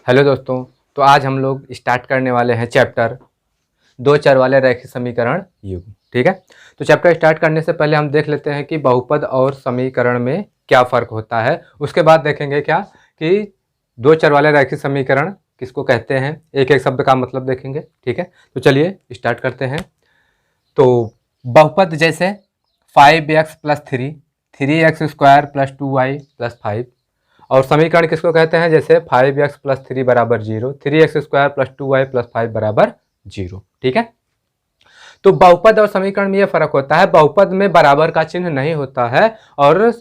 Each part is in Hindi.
हेलो दोस्तों। तो आज हम लोग स्टार्ट करने वाले हैं चैप्टर दो चर वाले रैखिक समीकरण युग्म। ठीक है, तो चैप्टर स्टार्ट करने से पहले हम देख लेते हैं कि बहुपद और समीकरण में क्या फ़र्क होता है। उसके बाद देखेंगे क्या कि दो चर वाले रैखिक समीकरण किसको कहते हैं, एक एक शब्द का मतलब देखेंगे। ठीक है, तो चलिए स्टार्ट करते हैं। तो बहुपद जैसे 5x + 3, 3x² + 2y + 5। और समीकरण किसको कहते हैं, जैसे 5x + 3 = 0, 3x² + 2y + 5 = 0। ठीक है, तो बहुपद और समीकरण में यह फर्क होता है, बहुपद में बराबर का चिन्ह नहीं होता है और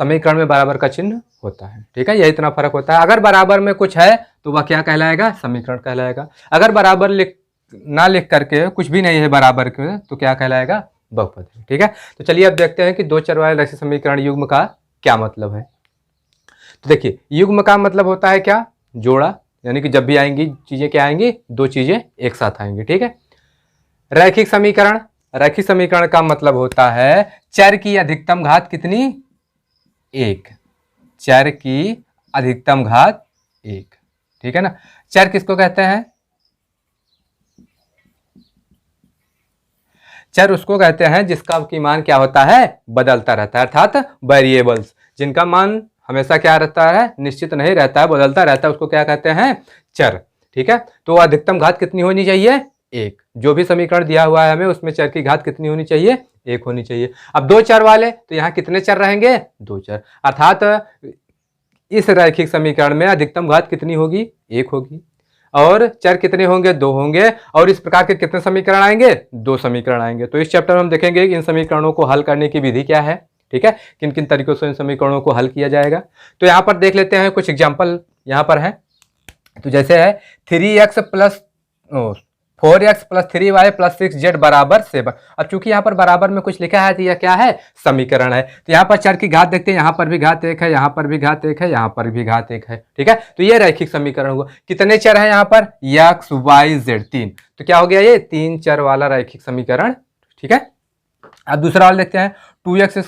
समीकरण में बराबर का चिन्ह होता है। ठीक है, यही इतना फर्क होता है। अगर बराबर में कुछ है तो वह क्या कहलाएगा, समीकरण कहलाएगा। अगर बराबर ना लिख करके कुछ भी नहीं है बराबर के, तो क्या कहलाएगा, बहुपद है। ठीक है, तो चलिए अब देखते हैं कि दो चर वाले रैखिक समीकरण युग्म का क्या मतलब है। तो देखिए, युग्म का मतलब होता है क्या, जोड़ा, यानी कि जब भी आएंगी चीजें क्या आएंगी, दो चीजें एक साथ आएंगी। ठीक है, रैखिक समीकरण, रैखिक समीकरण का मतलब होता है चर की अधिकतम घात कितनी, एक। चर की अधिकतम घात एक। ठीक है ना, चर किसको कहते हैं, चर उसको कहते हैं जिसका की मान क्या होता है, बदलता रहता है, अर्थात वेरिएबल्स, जिनका मान हमेशा क्या रहता है, निश्चित नहीं रहता है, बदलता रहता है, उसको क्या कहते हैं, चर। ठीक है, तो अधिकतम घात कितनी होनी चाहिए, एक। जो भी समीकरण दिया हुआ है हमें, उसमें चर की घात कितनी होनी चाहिए, एक होनी चाहिए। अब दो चर वाले, तो यहाँ कितने चर रहेंगे, दो चर, अर्थात इस रैखिक समीकरण में अधिकतम घात कितनी होगी, एक होगी। और चर कितने होंगे, दो होंगे। और इस प्रकार के कितने समीकरण आएंगे, दो समीकरण आएंगे। तो इस चैप्टर में हम देखेंगे कि इन समीकरणों को हल करने की विधि क्या है। ठीक है, किन किन तरीकों से इन समीकरणों को हल किया जाएगा। तो यहाँ पर देख लेते हैं कुछ एग्जाम्पल यहाँ पर है। तो जैसे है 3x + 4x + 3y + 6z = 7। अब चूंकि यहाँ पर बराबर में कुछ लिखा है तो यह क्या है, समीकरण है। तो यहाँ पर चर की घात देखते हैं, यहाँ पर भी घात एक है, यहाँ पर भी घात एक है, यहाँ पर भी घात एक है। ठीक है, तो ये रैखिक समीकरण हुआ। कितने चर है यहाँ पर, x y z, तीन। तो क्या हो गया, ये तीन चर वाला रैखिक समीकरण। ठीक है, अब दूसरा वाला देखते हैं 2x²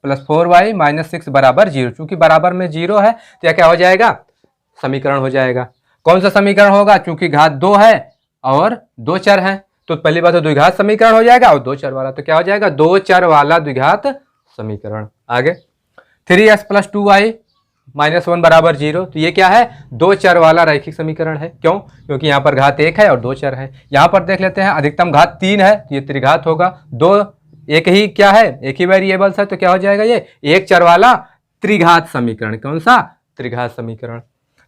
+ 4y - 6 = 0। चूंकि बराबर में 0 है तो यह क्या हो जाएगा, समीकरण हो जाएगा। कौन सा समीकरण होगा, चूंकि घात दो है और दो चर हैं, तो पहली बात तो द्विघात समीकरण हो जाएगा, और दो चर वाला तो क्या हो जाएगा, दो चर वाला द्विघात समीकरण। आगे 3x + 2y - 1 = 0। तो ये क्या है, दो चर वाला रैखिक समीकरण है। क्यों, क्योंकि यहाँ पर घात एक है और दो चर है। यहाँ पर देख लेते हैं अधिकतम घात तीन है, तो ये त्रिघात होगा। दो एक ही क्या है, एक ही वेरिएबल्स है, तो क्या हो जाएगा, ये एक चर वाला त्रिघात समीकरण। कौन सा, त्रिघात समीकरण।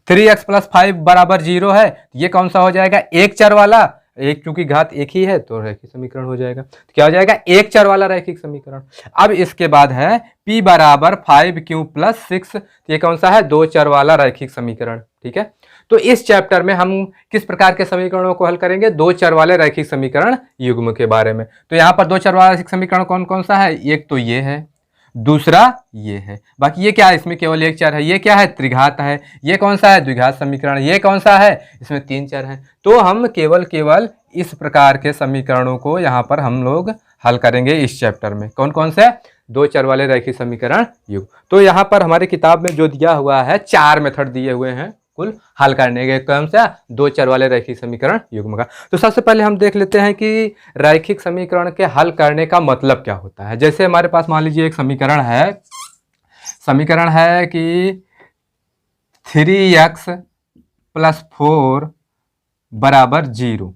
3x + 5 = 0 है, ये कौन सा हो जाएगा, एक चर वाला, एक चूंकि घात एक ही है तो रैखिक समीकरण हो जाएगा। तो क्या हो जाएगा, एक चर वाला रैखिक समीकरण। अब इसके बाद है p = 5q + 6, ये कौन सा है, दो चर वाला रैखिक समीकरण। ठीक है, तो इस चैप्टर में हम किस प्रकार के समीकरणों को हल करेंगे, दो चर वाले रैखिक समीकरण युग्म के बारे में। तो यहाँ पर दो चर वाला रैखिक समीकरण कौन कौन सा है, एक तो ये है, दूसरा ये है, बाकी ये क्या है, इसमें केवल एक चर है, ये क्या है, त्रिघात है। ये कौन सा है, द्विघात समीकरण। ये कौन सा है, इसमें तीन चर हैं। तो हम केवल इस प्रकार के समीकरणों को यहाँ पर हम लोग हल करेंगे इस चैप्टर में। कौन कौन से, दो चर वाले रैखिक समीकरण युग्म। तो यहाँ पर हमारी किताब में जो दिया हुआ है, चार मेथड दिए हुए हैं कुल हल करने के, कौन सा, दो चर वाले रैखिक समीकरण युग्म का। तो सबसे पहले हम देख लेते हैं कि रैखिक समीकरण के हल करने का मतलब क्या होता है। जैसे हमारे पास मान लीजिए एक समीकरण है कि 3x + 4 = 0।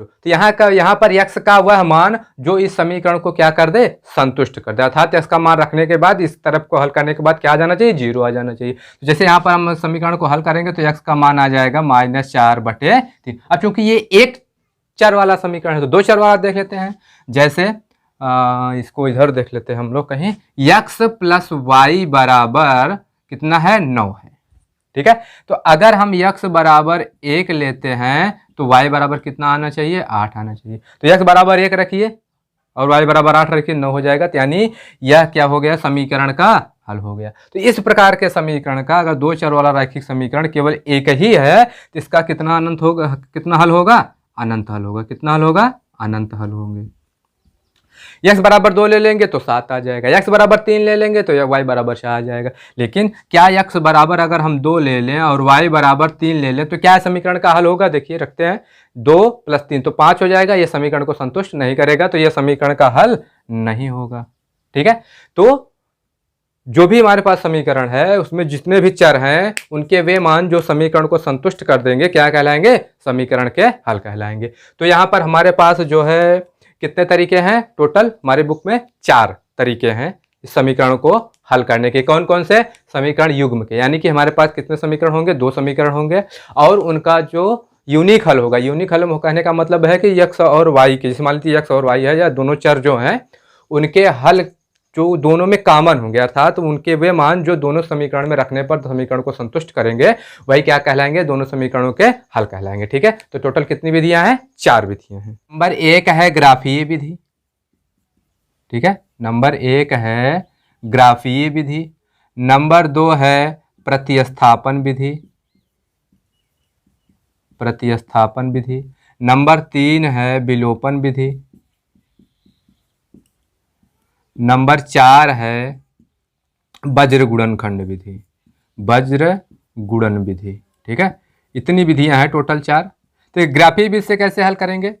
तो यहाँ पर x का वह मान जो इस समीकरण को क्या कर दे, संतुष्ट कर दे, अर्थात x का मान रखने के बाद इस तरफ को हल करने के बाद क्या आ जाना चाहिए, 0 आ जाना चाहिए। तो जैसे यहाँ पर हम समीकरण को हल करेंगे तो x का मान आ जाएगा -4/3। अब चूंकि ये एक चर वाला समीकरण है तो दो चर वाला देख लेते हैं। जैसे इसको इधर देख लेते हैं हम लोग कहीं, x + y = कितना है, 9 है। ठीक है, तो अगर हम x = 1 लेते हैं तो y बराबर कितना आना चाहिए, 8 आना चाहिए। तो x = 1 रखिए और y = 8 रखिए, 9 हो जाएगा। तो यानी यह क्या हो गया, समीकरण का हल हो गया। तो इस प्रकार के समीकरण का अगर दो चर वाला रैखिक समीकरण केवल एक ही है तो इसका कितना हल होगा, अनंत हल होगा। कितना हल होगा, अनंत हल होंगे। x बराबर 2 ले लेंगे तो 7 आ जाएगा, x बराबर 3 ले लेंगे तो y बराबर 6 आ जाएगा। लेकिन क्या x बराबर अगर हम 2 ले लें और y बराबर 3 ले लें तो क्या समीकरण का हल होगा? देखिए रखते हैं, 2 + 3 तो 5 हो जाएगा। ये समीकरण को संतुष्ट नहीं करेगा तो यह समीकरण का हल नहीं होगा। ठीक है, तो जो भी हमारे पास समीकरण है उसमें जितने भी चर हैं उनके वे मान जो समीकरण को संतुष्ट कर देंगे क्या कहलाएंगे? समीकरण के हल कहलाएंगे। तो यहाँ पर हमारे पास जो है कितने तरीके हैं? टोटल हमारे बुक में 4 तरीके हैं इस समीकरण को हल करने के। कौन कौन से? समीकरण युग्म के, यानी कि हमारे पास कितने समीकरण होंगे? 2 समीकरण होंगे और उनका जो यूनिक हल होगा, यूनिक हल कहने का मतलब है कि x और y के, जैसे मान लीजिए x और y है या दोनों चर जो हैं उनके हल जो दोनों में कॉमन होंगे, अर्थात उनके वे मान जो दोनों समीकरण में रखने पर समीकरण को संतुष्ट करेंगे वही क्या कहलाएंगे? दोनों समीकरणों के हल कहलाएंगे। ठीक है, तो टोटल कितनी विधियां हैं? 4 विधियां हैं। नंबर 1 है ग्राफीय विधि। ठीक है, नंबर 1 है ग्राफीय विधि। नंबर 2 है प्रतिस्थापन विधि, प्रतिस्थापन विधि। नंबर 3 है विलोपन विधि। नंबर 4 है वज्र गुणनखंड विधि, वज्र गुणन विधि। ठीक है, इतनी विधियां हैं टोटल 4। तो ग्राफीय विधि से कैसे हल करेंगे?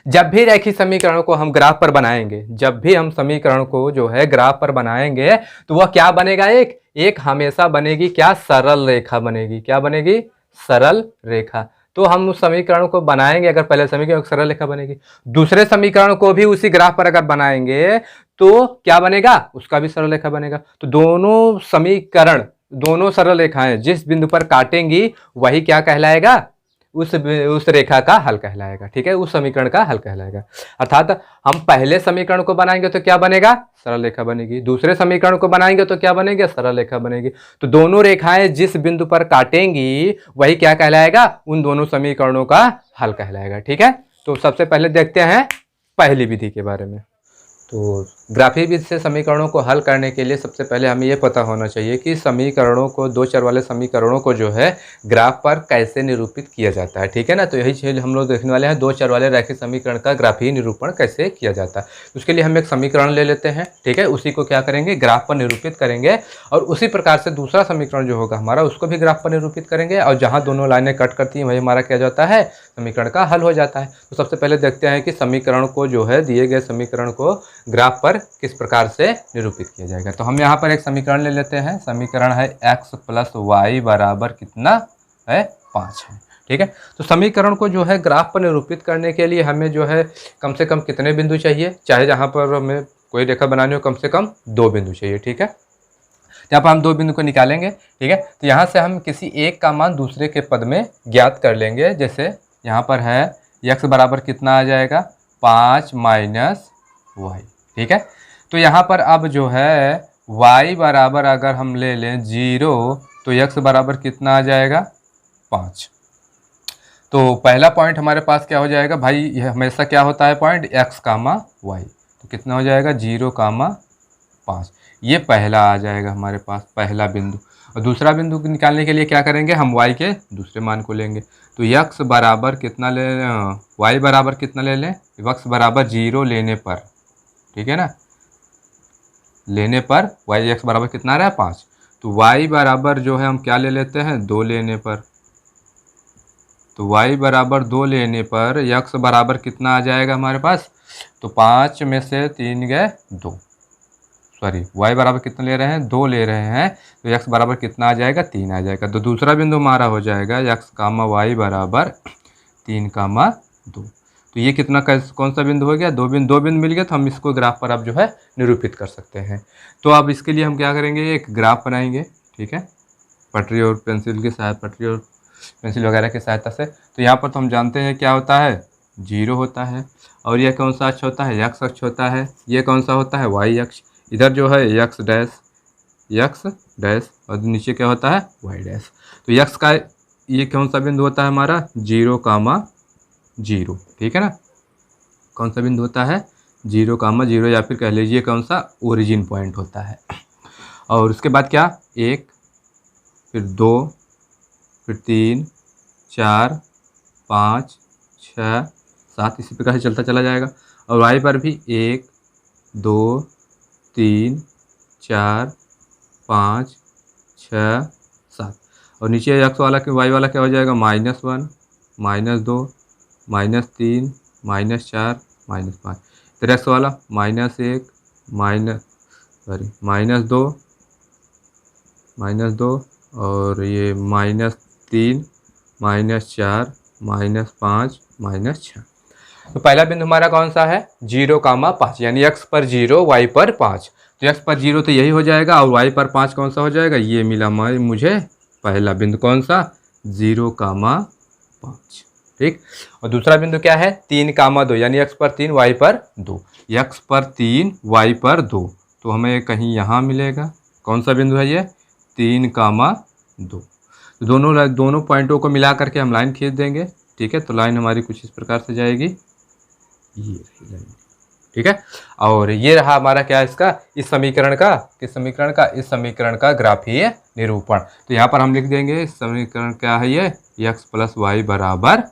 जब भी रेखीय समीकरणों को हम ग्राफ पर बनाएंगे, जब भी हम समीकरण को जो है ग्राफ पर बनाएंगे तो वह क्या बनेगा? एक हमेशा बनेगी क्या? सरल रेखा बनेगी। क्या बनेगी? सरल रेखा। तो हम उस समीकरण को बनाएंगे, अगर पहले समीकरण सरल रेखा बनेगी, दूसरे समीकरण को भी उसी ग्राफ पर अगर बनाएंगे तो क्या बनेगा? उसका भी सरल रेखा बनेगा। तो दोनों समीकरण, दोनों सरल रेखाएं जिस बिंदु पर काटेंगी वही क्या कहलाएगा? उस रेखा का हल कहलाएगा। ठीक है, उस समीकरण का हल कहलाएगा। अर्थात हम पहले समीकरण को बनाएंगे तो क्या बनेगा? सरल रेखा बनेगी। दूसरे समीकरण को बनाएंगे तो क्या बनेगी? सरल रेखा बनेगी। तो दोनों रेखाएं जिस बिंदु पर काटेंगी वही क्या कहलाएगा? उन दोनों समीकरणों का हल कहलाएगा। ठीक है, तो सबसे पहले देखते हैं पहली विधि के बारे में। तो ग्राफीय विधि से समीकरणों को हल करने के लिए सबसे पहले हमें यह पता होना चाहिए कि समीकरणों को, 2 चर वाले समीकरणों को जो है ग्राफ पर कैसे निरूपित किया जाता है। ठीक है ना, तो यही चीज हम लोग देखने वाले हैं, 2 चर वाले रैखिक समीकरण का ग्राफीय निरूपण कैसे किया जाता है। उसके लिए हम एक समीकरण ले लेते हैं। ठीक है, उसी को क्या करेंगे? ग्राफ पर निरूपित करेंगे और उसी प्रकार से दूसरा समीकरण जो होगा हमारा उसको भी ग्राफ पर निरूपित करेंगे और जहाँ दोनों लाइनें कट करती हैं वही हमारा क्या जाता है? समीकरण का हल हो जाता है। तो सबसे पहले देखते हैं कि समीकरण को जो है, दिए गए समीकरण को ग्राफ पर किस प्रकार से निरूपित किया जाएगा। तो हम यहाँ पर एक समीकरण ले लेते हैं। समीकरण है x + y बराबर कितना है? 5 है। ठीक है, तो समीकरण को जो है ग्राफ पर निरूपित करने के लिए हमें जो है कम से कम कितने बिंदु चाहिए? चाहे जहाँ पर हमें कोई रेखा बनानी हो कम से कम 2 बिंदु चाहिए। ठीक है, यहाँ पर हम 2 बिंदु को निकालेंगे। ठीक है, तो यहाँ से हम किसी एक का मान दूसरे के पद में ज्ञात कर लेंगे। जैसे यहाँ पर है x बराबर कितना आ जाएगा? 5 - y। ठीक है, तो यहाँ पर अब जो है y बराबर अगर हम ले लें 0 तो x बराबर कितना आ जाएगा? 5। तो पहला पॉइंट हमारे पास क्या हो जाएगा भाई? यह हमेशा क्या होता है पॉइंट? x, y। तो कितना हो जाएगा? 0, 5। ये पहला आ जाएगा हमारे पास, पहला बिंदु। और दूसरा बिंदु निकालने के लिए क्या करेंगे? हम y के दूसरे मान को लेंगे। तो x बराबर कितना ले लें? y बराबर कितना ले लें? x बराबर 0 लेने पर, ठीक है ना, लेने पर x बराबर कितना आ रहा है? 5। तो y बराबर जो है हम क्या ले लेते हैं? 2 लेने पर। तो y बराबर 2 लेने पर x बराबर कितना आ जाएगा हमारे पास? तो 5 में से 3 गए 2, सॉरी y बराबर कितना ले रहे हैं? 2 ले रहे हैं। तो x बराबर कितना आ जाएगा? 3 आ जाएगा। तो दूसरा बिंदु हमारा हो जाएगा x, y बराबर 3, 2। तो ये कितना कौन सा बिंदु हो गया? 2 बिंदु मिल गया। तो हम इसको ग्राफ पर अब जो है निरूपित कर सकते हैं। तो अब इसके लिए हम क्या करेंगे? एक ग्राफ बनाएंगे। ठीक है, पटरी और पेंसिल की सहायता, पटरी और पेंसिल वगैरह की सहायता से। तो यहाँ पर तो हम जानते हैं क्या होता है? 0 होता है। और यह कौन सा अक्ष होता है? x अक्ष होता है। ये कौन सा होता है? y अक्ष। इधर जो है x डैश और नीचे क्या होता है? y dash. तो x का ये कौन सा बिंदु होता है हमारा? 0, 0। ठीक है ना, कौन सा बिंदु होता है? 0, 0, या फिर कह लीजिए कौन सा? ओरिजिन पॉइंट होता है। और उसके बाद क्या? 1, फिर 2, फिर 3, 4, 5, 6, 7, इसी प्रकार से चलता चला जाएगा। और वाई पर भी 1 2 3 4 5 6 7 और नीचे एक्स वाला वाई वाला क्या हो जाएगा -1 -2 -3 -4 -5। फिर एक्स वाला -1 -2 और ये -3 -4 -5 -6। तो पहला बिंदु हमारा कौन सा है 0,5 यानी x पर 0 y पर 5। तो x पर 0 तो यही हो जाएगा और y पर 5 कौन सा हो जाएगा ये मिला मुझे पहला बिंदु कौन सा 0,5। ठीक। और दूसरा बिंदु क्या है 3,2 यानी x पर 3 y पर 2। x पर 3 y पर 2 तो हमें कहीं यहाँ मिलेगा। कौन सा बिंदु है ये 3,2। दोनों पॉइंटों को मिला करके हम लाइन खींच देंगे। ठीक है। तो लाइन हमारी कुछ इस प्रकार से जाएगी, ये रही लाइन। ठीक है। और ये रहा हमारा क्या इसका इस समीकरण का इस समीकरण का ग्राफीय निरूपण। तो यहाँ पर हम लिख देंगे समीकरण क्या है ये x + y =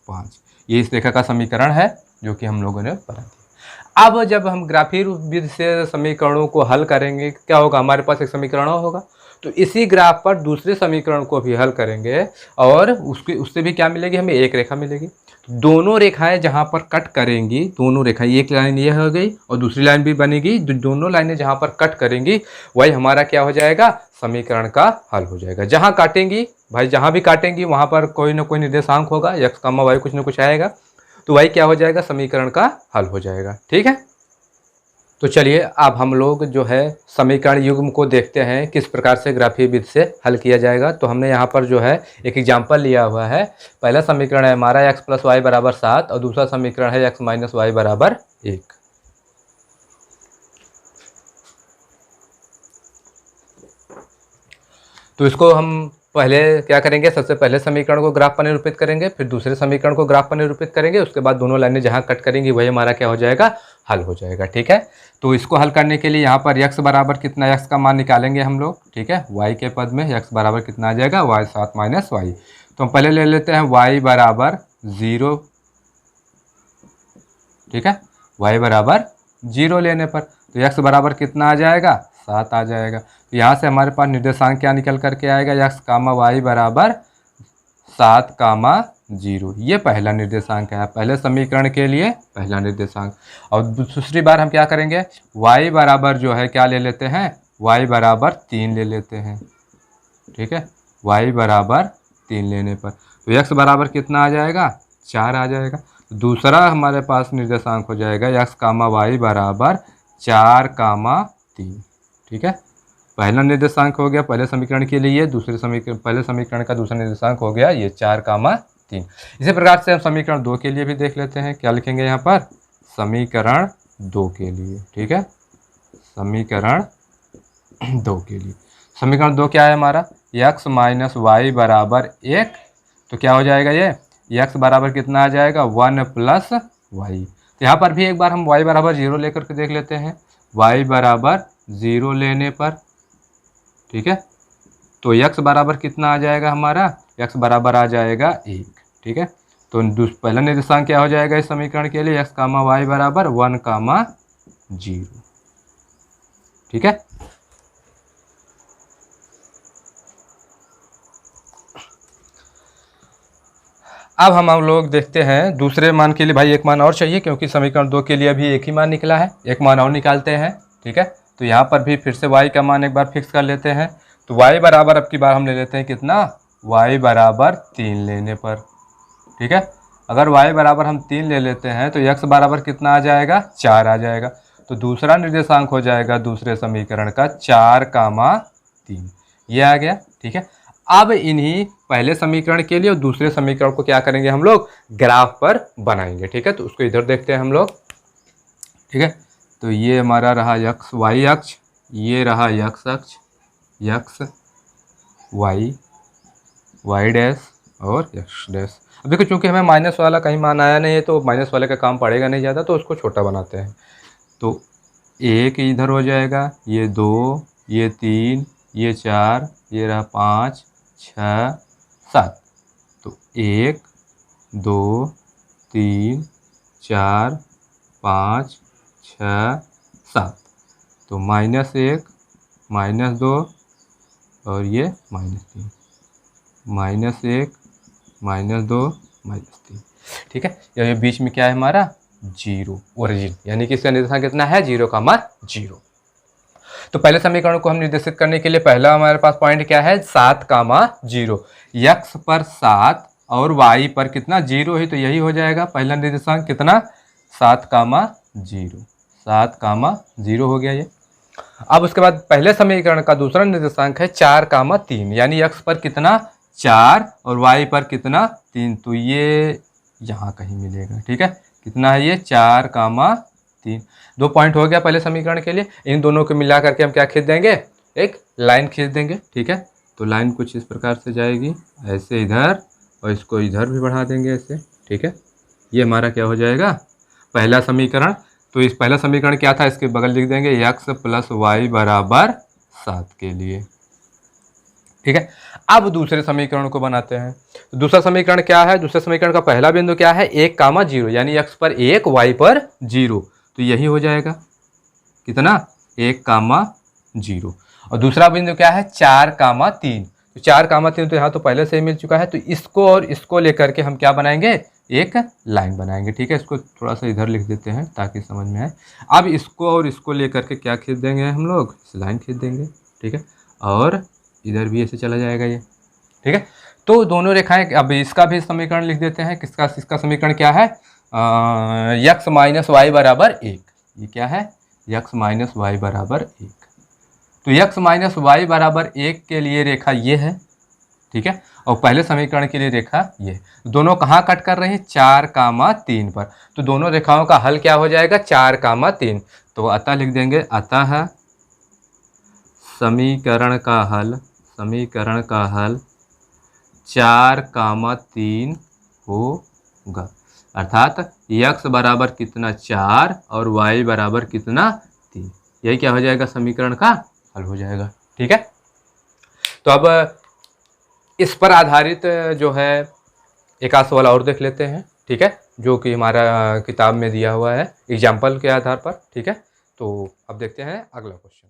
5। ये इस रेखा का समीकरण है जो कि हम लोगों ने पढ़ा दिया। अब जब हम ग्राफीय विधि से समीकरणों को हल करेंगे क्या होगा हमारे पास एक समीकरण होगा। तो इसी ग्राफ पर दूसरे समीकरण को भी हल करेंगे और उससे भी क्या मिलेगी हमें एक रेखा मिलेगी। दोनों रेखाएं जहां पर कट करेंगी दोनों रेखाएं एक लाइन ये हो गई और दूसरी लाइन भी बनेगी। दोनों लाइनें जहां पर कट करेंगी वही हमारा क्या हो जाएगा समीकरण का हल हो जाएगा। जहां काटेंगी भाई जहां भी काटेंगी वहां पर कोई ना कोई निर्देशांक होगा x, y कुछ ना कुछ आएगा तो वही क्या हो जाएगा समीकरण का हल हो जाएगा। ठीक है। तो चलिए अब हम लोग जो है समीकरण युग्म को देखते हैं किस प्रकार से ग्राफीय विधि से हल किया जाएगा। तो हमने यहाँ पर जो है एक एग्जाम्पल लिया हुआ है। पहला समीकरण है हमारा x + y = 7 और दूसरा समीकरण है x - y = 1। तो इसको हम पहले क्या करेंगे सबसे पहले समीकरण को ग्राफ पर निरूपित करेंगे, फिर दूसरे समीकरण को ग्राफ पर निरूपित करेंगे, उसके बाद दोनों लाइनें जहां कट करेंगी वही हमारा क्या हो जाएगा हल हो जाएगा। ठीक है। तो इसको हल करने के लिए यहाँ पर x बराबर कितना x का मान निकालेंगे हम लोग। ठीक है। y के पद में x बराबर कितना आ जाएगा y 7 - y। तो हम पहले ले लेते हैं y बराबर 0। ठीक है। y बराबर 0 लेने पर तो x बराबर कितना आ जाएगा 7 आ जाएगा। तो यहाँ से हमारे पास निर्देशांक क्या निकल करके आएगा x, y बराबर 7, 0। ये पहला निर्देशांक है पहले समीकरण के लिए पहला निर्देशांक। और दूसरी बार हम क्या करेंगे y बराबर जो है क्या ले लेते हैं y बराबर 3 ले लेते हैं। ठीक है। y बराबर 3 लेने पर तो x बराबर कितना आ जाएगा 4 आ जाएगा। दूसरा हमारे पास निर्देशांक हो जाएगा x, y बराबर 4, 3। ठीक है। पहला निर्देशांक हो गया पहले समीकरण के लिए, पहले समीकरण का दूसरा निर्देशांक हो गया ये 4, 3। इसी प्रकार से हम समीकरण 2 के लिए भी देख लेते हैं। क्या लिखेंगे यहाँ पर समीकरण 2 के लिए। ठीक है। समीकरण 2 के लिए समीकरण 2 क्या है हमारा x - y = 1। तो क्या हो जाएगा ये x बराबर कितना आ जाएगा 1 + y। तो यहाँ पर भी एक बार हम y बराबर 0 लेकर के देख लेते हैं। y बराबर 0 लेने पर ठीक है तो x बराबर कितना आ जाएगा हमारा x बराबर आ जाएगा 1। ठीक है। तो पहला निर्देशांक क्या हो जाएगा इस समीकरण के लिए x, y बराबर 1, 0। ठीक है। अब हम लोग देखते हैं दूसरे मान के लिए। भाई एक मान और चाहिए क्योंकि समीकरण 2 के लिए अभी एक ही मान निकला है, एक मान और निकालते हैं। ठीक है। तो यहाँ पर भी फिर से y का मान एक बार फिक्स कर लेते हैं। तो y बराबर अब की बार हम ले लेते हैं कितना y बराबर 3 लेने पर। ठीक है। अगर y बराबर हम 3 ले लेते हैं तो x बराबर कितना आ जाएगा 4 आ जाएगा। तो दूसरा निर्देशांक हो जाएगा दूसरे समीकरण का 4, 3 ये आ गया। ठीक है। अब इन्हीं पहले समीकरण के लिए और दूसरे समीकरण को क्या करेंगे हम लोग ग्राफ पर बनाएंगे। ठीक है। तो उसको इधर देखते हैं हम लोग। ठीक है। तो ये हमारा रहा x y अक्ष, ये रहा x अक्ष x y डैश और x डैश। अब देखो चूंकि हमें माइनस वाला कहीं मान आया नहीं है तो माइनस वाले का काम पड़ेगा नहीं ज़्यादा, तो उसको छोटा बनाते हैं। तो 1 इधर हो जाएगा, ये 2, ये 3, ये 4, ये रहा 5, 6, 7। तो 1 2 3 4 5 6 7, तो -1 -2 और ये -3, -1 -2 -3, ठीक है। ये बीच में क्या है हमारा 0 ओरिजिन, यानी कि इसका निर्देशांक कितना है 0, 0। तो पहले समीकरण को हम निर्देशित करने के लिए पहला हमारे पास पॉइंट क्या है 7, 0, x पर 7 और y पर कितना 0 है, तो यही हो जाएगा पहला निर्देशांक कितना 7, 0, 7, 0 हो गया ये। अब उसके बाद पहले समीकरण का दूसरा निर्देशांक है 4, 3, यानी x पर कितना 4 और y पर कितना 3, तो ये यहाँ कहीं मिलेगा, ठीक है। कितना है ये 4, 3, 2 पॉइंट हो गया पहले समीकरण के लिए। इन दोनों को मिला करके हम क्या खींच देंगे, एक लाइन खींच देंगे, ठीक है। तो लाइन कुछ इस प्रकार से जाएगी, ऐसे इधर, और इसको इधर भी बढ़ा देंगे ऐसे, ठीक है। ये हमारा क्या हो जाएगा पहला समीकरण। तो इस पहला समीकरण क्या था, इसके बगल लिख देंगे x + y = 7 के लिए, ठीक है। अब दूसरे समीकरण को बनाते हैं। तो दूसरा समीकरण क्या है, दूसरे समीकरण का पहला बिंदु क्या है 1, 0, यानी x पर 1 y पर 0, तो यही हो जाएगा कितना 1, 0। और दूसरा बिंदु क्या है 4, 3, तो 4, 3 तो यहाँ तो पहले से ही मिल चुका है, तो इसको और इसको लेकर के हम क्या बनाएंगे एक लाइन बनाएंगे, ठीक है। इसको थोड़ा सा इधर लिख देते हैं ताकि समझ में आए। अब इसको और इसको लेकर के क्या खींच देंगे हम लोग, इस लाइन खींच देंगे, ठीक है। और इधर भी ऐसे चला जाएगा ये, ठीक है। तो दोनों रेखाएं, अब इसका भी समीकरण लिख देते हैं। किसका, इसका समीकरण क्या है x - y = 1, ये क्या है x - y = 1, तो x - y = 1 के लिए रेखा ये है, ठीक है। और पहले समीकरण के लिए रेखा ये, दोनों कहाँ कट कर रहे हैं 4, 3 पर, तो दोनों रेखाओं का हल क्या हो जाएगा 4, 3, तो अतः लिख देंगे, अतः समीकरण का हल 4, 3 होगा, अर्थात x बराबर कितना 4 और y बराबर कितना 3, यही क्या हो जाएगा समीकरण का हल हो जाएगा, ठीक है। तो अब इस पर आधारित जो है एक आध सवाल और देख लेते हैं, ठीक है, जो कि हमारा किताब में दिया हुआ है एग्जाम्पल के आधार पर, ठीक है। तो अब देखते हैं अगला क्वेश्चन।